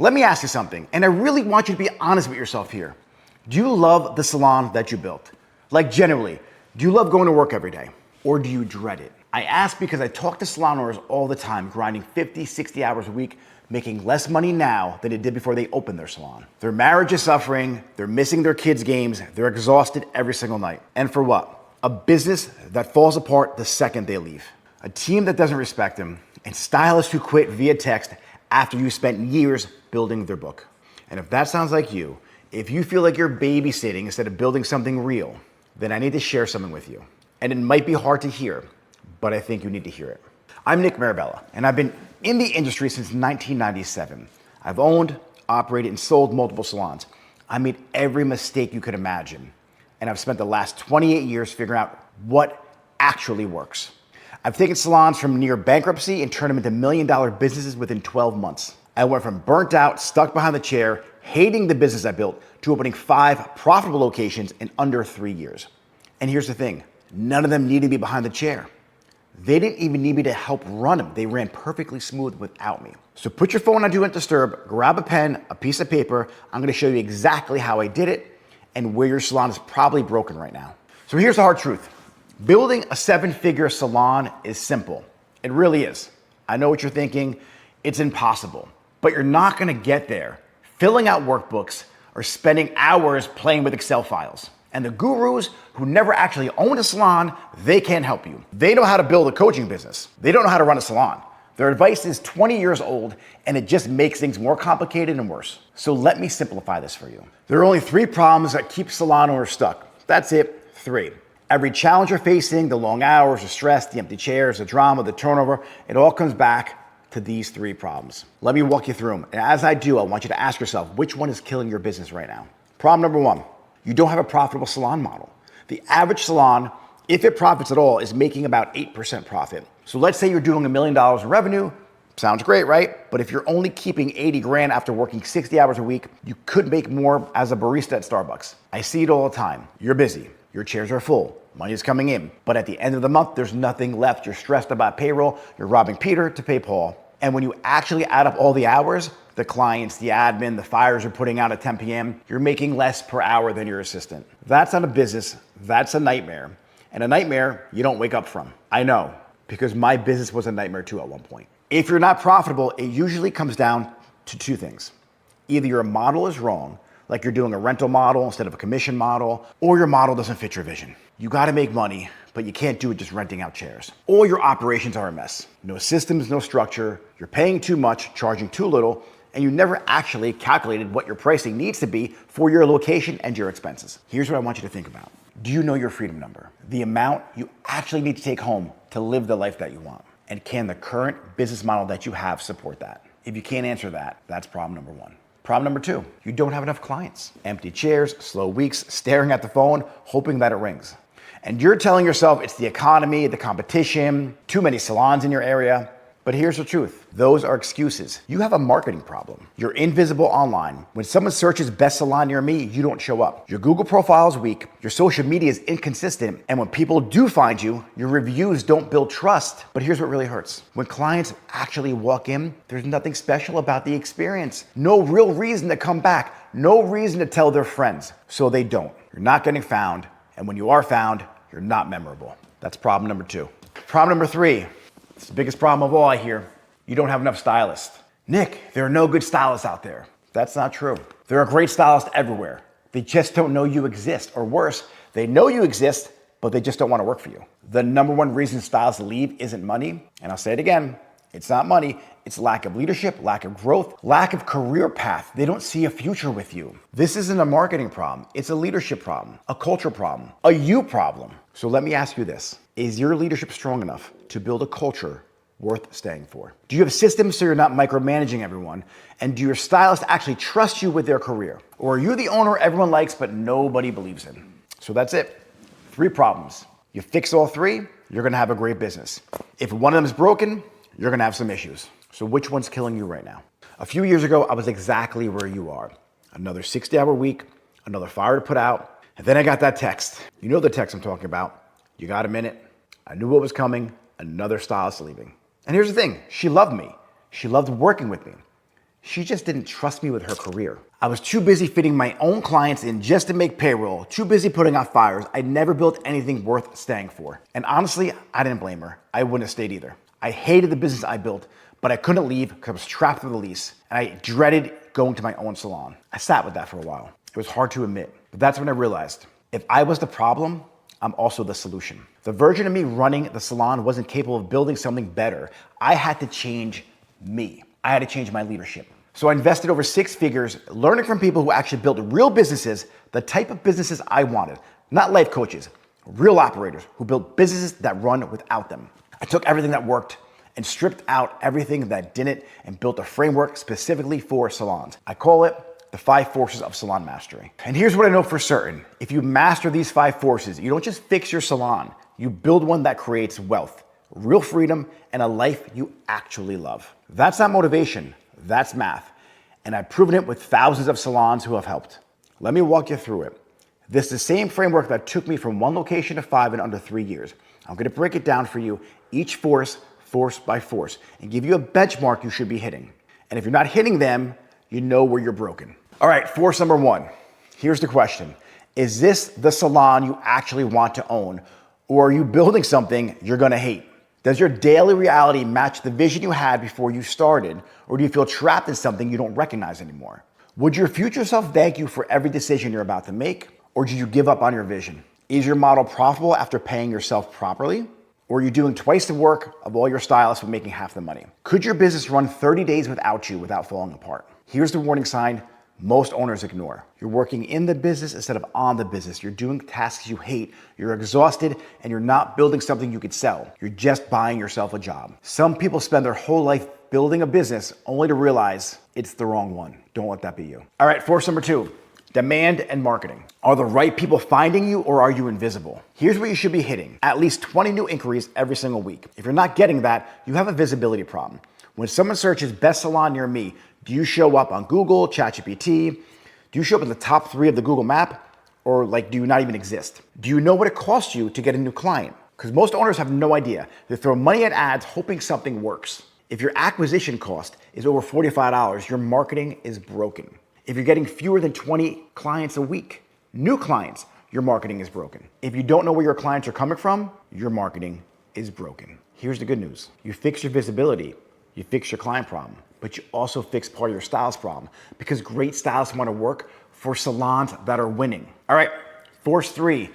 Let me ask you something, and I really want you to be honest with yourself here. Do you love the salon that you built? Like genuinely, do you love going to work every day? Or do you dread it? I ask because I talk to salon owners all the time, grinding 50, 60 hours a week, making less money now than they did before they opened their salon. Their marriage is suffering, they're missing their kids' games, they're exhausted every single night. And for what? A business that falls apart the second they leave. A team that doesn't respect them, and stylists who quit via text after you spent years building their book. And if that sounds like you, if you feel like you're babysitting instead of building something real, then I need to share something with you. And it might be hard to hear, but I think you need to hear it. I'm Nick Marabella, and I've been in the industry since 1997. I've owned, operated, and sold multiple salons. I made every mistake you could imagine, and I've spent the last 28 years figuring out what actually works. I've taken salons from near bankruptcy and turned them into million-dollar businesses within 12 months. I went from burnt out, stuck behind the chair, hating the business I built, to opening 5 profitable locations in under 3 years. And here's the thing, none of them needed to be behind the chair. They didn't even need me to help run them. They ran perfectly smooth without me. So put your phone on Do Not Disturb, grab a pen, a piece of paper. I'm gonna show you exactly how I did it and where your salon is probably broken right now. So here's the hard truth. Building a 7-figure salon is simple. It really is. I know what you're thinking. It's impossible. But you're not gonna get there filling out workbooks or spending hours playing with Excel files. And the gurus who never actually owned a salon, they can't help you. They know how to build a coaching business. They don't know how to run a salon. Their advice is 20 years old, and it just makes things more complicated and worse. So let me simplify this for you. There are only 3 problems that keep salon owners stuck. That's it, 3. Every challenge you're facing, the long hours, the stress, the empty chairs, the drama, the turnover, it all comes back to these 3 problems. Let me walk you through them. And as I do, I want you to ask yourself, which one is killing your business right now? Problem number 1, you don't have a profitable salon model. The average salon, if it profits at all, is making about 8% profit. So let's say you're doing $1 million in revenue. Sounds great, right? But if you're only keeping 80 grand after working 60 hours a week, you could make more as a barista at Starbucks. I see it all the time. You're busy. Your chairs are full. Money's coming in. But at the end of the month, there's nothing left. You're stressed about payroll. You're robbing Peter to pay Paul. And when you actually add up all the hours, the clients, the admin, the fires you're putting out at 10 p.m., you're making less per hour than your assistant. That's not a business. That's a nightmare. And a nightmare you don't wake up from. I know, because my business was a nightmare too at one point. If you're not profitable, it usually comes down to 2 things. Either your model is wrong, like you're doing a rental model instead of a commission model, or your model doesn't fit your vision. You gotta make money, but you can't do it just renting out chairs. Or your operations are a mess. No systems, no structure, you're paying too much, charging too little, and you never actually calculated what your pricing needs to be for your location and your expenses. Here's what I want you to think about. Do you know your freedom number? The amount you actually need to take home to live the life that you want. And can the current business model that you have support that? If you can't answer that, that's problem number 1. Problem number 2, you don't have enough clients. Empty chairs, slow weeks, staring at the phone, hoping that it rings. And you're telling yourself it's the economy, the competition, too many salons in your area. But here's the truth. Those are excuses. You have a marketing problem. You're invisible online. When someone searches best salon near me, you don't show up. Your Google profile is weak. Your social media is inconsistent. And when people do find you, your reviews don't build trust. But here's what really hurts. When clients actually walk in, there's nothing special about the experience. No real reason to come back. No reason to tell their friends. So they don't. You're not getting found. And when you are found, you're not memorable. That's problem number 2. Problem number 3. It's the biggest problem of all I hear. You don't have enough stylists. Nick, there are no good stylists out there. That's not true. There are great stylists everywhere. They just don't know you exist. Or worse, they know you exist, but they just don't want to work for you. The number 1 reason stylists leave isn't money. And I'll say it again. It's not money. It's lack of leadership, lack of growth, lack of career path. They don't see a future with you. This isn't a marketing problem. It's a leadership problem, a culture problem, a you problem. So let me ask you this. Is your leadership strong enough to build a culture worth staying for? Do you have systems so you're not micromanaging everyone? And do your stylists actually trust you with their career? Or are you the owner everyone likes but nobody believes in? So that's it. 3 problems. You fix all 3, you're gonna have a great business. If one of them is broken, you're gonna have some issues. So which one's killing you right now? A few years ago, I was exactly where you are. Another 60-hour week, another fire to put out. And then I got that text. You know the text I'm talking about. You got a minute? I knew what was coming. Another stylist leaving. And here's the thing. She loved me. She loved working with me. She just didn't trust me with her career. I was too busy fitting my own clients in just to make payroll, too busy putting out fires. I never built anything worth staying for. And honestly, I didn't blame her. I wouldn't have stayed either. I hated the business I built, but I couldn't leave because I was trapped with the lease, and I dreaded going to my own salon. I sat with that for a while. It was hard to admit, but that's when I realized if I was the problem, I'm also the solution. The version of me running the salon wasn't capable of building something better. I had to change me. I had to change my leadership. So I invested over 6 figures learning from people who actually built real businesses, the type of businesses I wanted, not life coaches, real operators who built businesses that run without them. I took everything that worked and stripped out everything that didn't and built a framework specifically for salons. I call it the 5 forces of salon mastery. And here's what I know for certain. If you master these 5 forces, you don't just fix your salon, you build one that creates wealth, real freedom, and a life you actually love. That's not motivation, that's math. And I've proven it with thousands of salons who have helped. Let me walk you through it. This is the same framework that took me from 1 location to 5 in under 3 years. I'm gonna break it down for you, each force by force, and give you a benchmark you should be hitting. And if you're not hitting them, you know where you're broken. All right, force number 1. Here's the question. Is this the salon you actually want to own? Or are you building something you're gonna hate? Does your daily reality match the vision you had before you started? Or do you feel trapped in something you don't recognize anymore? Would your future self thank you for every decision you're about to make? Or did you give up on your vision? Is your model profitable after paying yourself properly? Or are you doing twice the work of all your stylists but making half the money? Could your business run 30 days without you without falling apart? Here's the warning sign most owners ignore. You're working in the business instead of on the business. You're doing tasks you hate. You're exhausted and you're not building something you could sell. You're just buying yourself a job. Some people spend their whole life building a business only to realize it's the wrong one. Don't let that be you. All right, force number 2. Demand and marketing. Are the right people finding you or are you invisible? Here's what you should be hitting. At least 20 new inquiries every single week. If you're not getting that, you have a visibility problem. When someone searches best salon near me, do you show up on Google, ChatGPT? Do you show up in the top 3 of the Google map? Or do you not even exist? Do you know what it costs you to get a new client? Because most owners have no idea. They throw money at ads hoping something works. If your acquisition cost is over $45, your marketing is broken. If you're getting fewer than 20 clients a week, new clients, your marketing is broken. If you don't know where your clients are coming from, your marketing is broken. Here's the good news. You fix your visibility, you fix your client problem, but you also fix part of your stylist problem because great stylists want to work for salons that are winning. All right, force 3,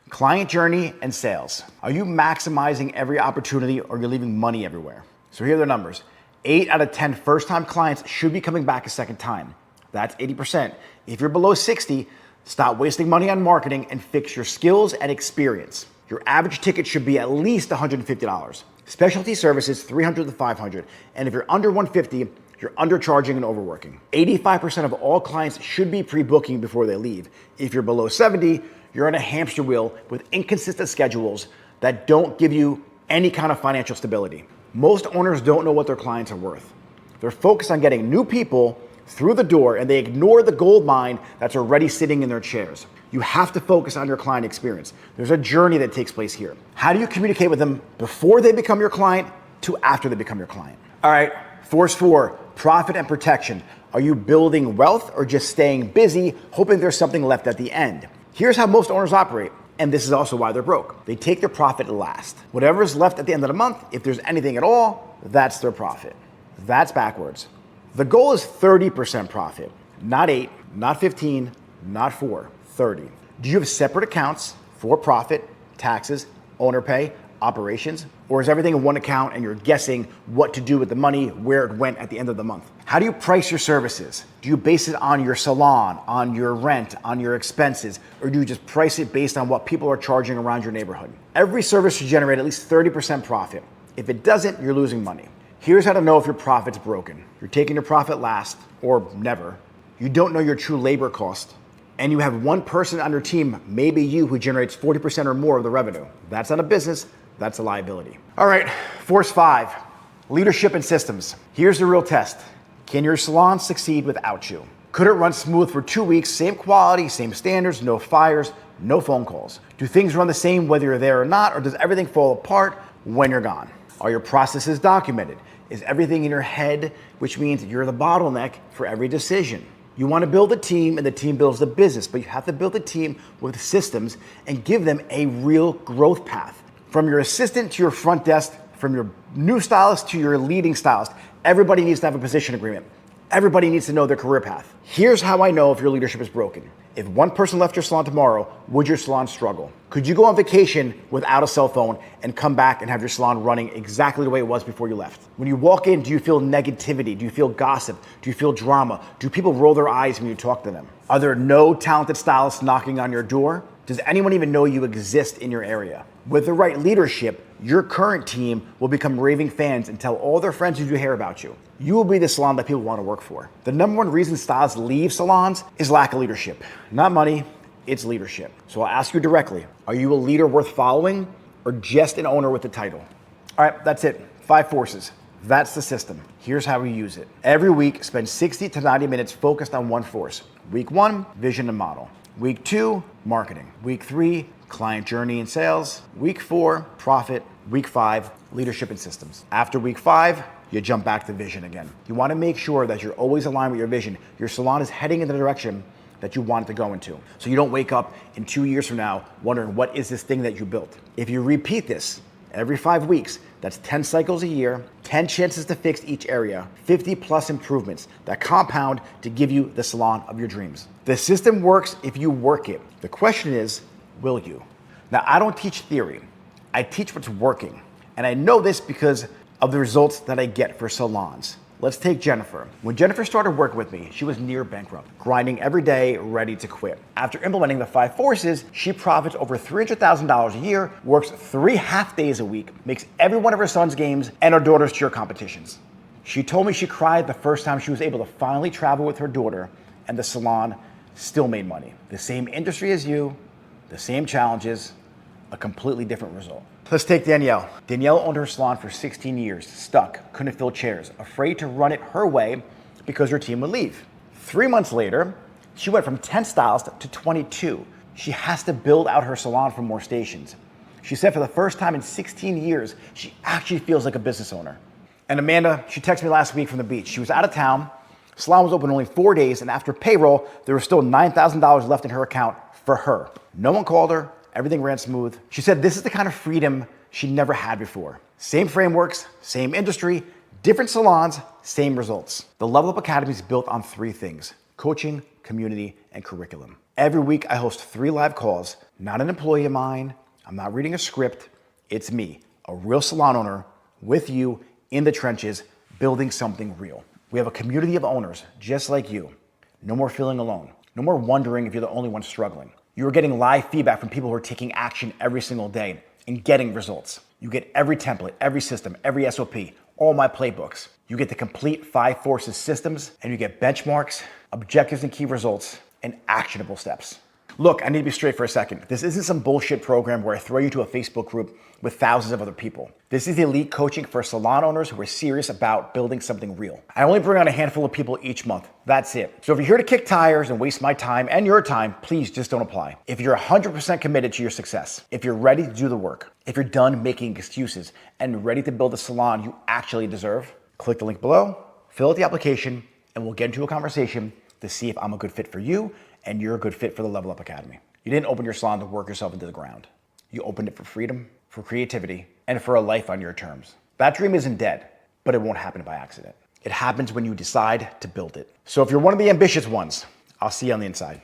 client journey and sales. Are you maximizing every opportunity or you're leaving money everywhere? So here are the numbers. 8 out of 10 first-time clients should be coming back a second time. That's 80%. If you're below 60, stop wasting money on marketing and fix your skills and experience. Your average ticket should be at least $150. Specialty services, $300 to $500. And if you're under $150, you're undercharging and overworking. 85% of all clients should be pre-booking before they leave. If you're below 70, you're on a hamster wheel with inconsistent schedules that don't give you any kind of financial stability. Most owners don't know what their clients are worth. They're focused on getting new people through the door and they ignore the gold mine that's already sitting in their chairs. You have to focus on your client experience. There's a journey that takes place here. How do you communicate with them before they become your client to after they become your client? All right, force 4, profit and protection. Are you building wealth or just staying busy, hoping there's something left at the end? Here's how most owners operate, and this is also why they're broke. They take their profit last. Whatever is left at the end of the month, if there's anything at all, that's their profit. That's backwards. The goal is 30% profit, not 8, not 15, not 4, 30. Do you have separate accounts for profit, taxes, owner pay, operations, or is everything in one account and you're guessing what to do with the money, where it went at the end of the month? How do you price your services? Do you base it on your salon, on your rent, on your expenses, or do you just price it based on what people are charging around your neighborhood? Every service should generate at least 30% profit. If it doesn't, you're losing money. Here's how to know if your profit's broken. You're taking your profit last, or never. You don't know your true labor cost. And you have one person on your team, maybe you, who generates 40% or more of the revenue. That's not a business, that's a liability. All right, force 5, leadership and systems. Here's the real test. Can your salon succeed without you? Could it run smooth for 2 weeks, same quality, same standards, no fires, no phone calls? Do things run the same whether you're there or not, or does everything fall apart when you're gone? Are your processes documented? is everything in your head, which means you're the bottleneck for every decision. You want to build a team and the team builds the business, but you have to build a team with systems and give them a real growth path. From your assistant to your front desk, from your new stylist to your leading stylist, everybody needs to have a position agreement. Everybody needs to know their career path. Here's how I know if your leadership is broken. If one person left your salon tomorrow, would your salon struggle? Could you go on vacation without a cell phone and come back and have your salon running exactly the way it was before you left? When you walk in, do you feel negativity? Do you feel gossip? Do you feel drama? Do people roll their eyes when you talk to them? Are there no talented stylists knocking on your door? Does anyone even know you exist in your area? With the right leadership, your current team will become raving fans and tell all their friends who do hair about you. You will be the salon that people want to work for. The number one reason stylists leave salons is lack of leadership. Not money, it's leadership. So I'll ask you directly, are you a leader worth following or just an owner with a title? All right, that's it. 5 forces. That's the system. Here's how we use it. Every week, spend 60 to 90 minutes focused on one force. Week 1, vision and model. Week 2, marketing. Week 3, client journey and sales. Week 4, profit. Week 5, leadership and systems. After week 5, you jump back to vision again. You want to make sure that you're always aligned with your vision. Your salon is heading in the direction that you want it to go into. So you don't wake up in 2 years from now wondering, what is this thing that you built? If you repeat this every 5 weeks, that's 10 cycles a year, 10 chances to fix each area, 50 plus improvements that compound to give you the salon of your dreams. The system works if you work it. The question is, will you? Now, I don't teach theory. I teach what's working. And I know this because of the results that I get for salons. Let's take Jennifer. When Jennifer started working with me, she was near bankrupt, grinding every day, ready to quit. After implementing the 5 forces, she profits over $300,000 a year, works 3 half days a week, makes every one of her son's games and her daughter's cheer competitions. She told me she cried the first time she was able to finally travel with her daughter, and the salon still made money. The same industry as you, the same challenges, a completely different result. Let's take Danielle. Danielle owned her salon for 16 years, stuck, couldn't fill chairs, afraid to run it her way because her team would leave. 3 months later, she went from 10 stylists to 22. She has to build out her salon for more stations. She said for the first time in 16 years, she actually feels like a business owner. And Amanda, she texted me last week from the beach. She was out of town, salon was open only 4 days, and after payroll, there was still $9,000 left in her account for her. No one called her. Everything ran smooth. She said this is the kind of freedom she never had before. Same frameworks, same industry, different salons, same results. The Level Up Academy is built on 3 things: coaching, community, and curriculum. Every week I host 3 live calls, not an employee of mine. I'm not reading a script. It's me, a real salon owner with you in the trenches, building something real. We have a community of owners just like you. No more feeling alone. No more wondering if you're the only one struggling. You're getting live feedback from people who are taking action every single day and getting results. You get every template, every system, every SOP, all my playbooks. You get the complete 5 forces systems, and you get benchmarks, objectives and key results, and actionable steps. Look, I need to be straight for a second. This isn't some bullshit program where I throw you to a Facebook group with thousands of other people. This is elite coaching for salon owners who are serious about building something real. I only bring on a handful of people each month. That's it. So if you're here to kick tires and waste my time and your time, please just don't apply. If you're 100% committed to your success, if you're ready to do the work, if you're done making excuses and ready to build a salon you actually deserve, click the link below, fill out the application, and we'll get into a conversation to see if I'm a good fit for you and you're a good fit for the Level Up Academy. You didn't open your salon to work yourself into the ground. You opened it for freedom, for creativity, and for a life on your terms. That dream isn't dead, but it won't happen by accident. It happens when you decide to build it. So if you're one of the ambitious ones, I'll see you on the inside.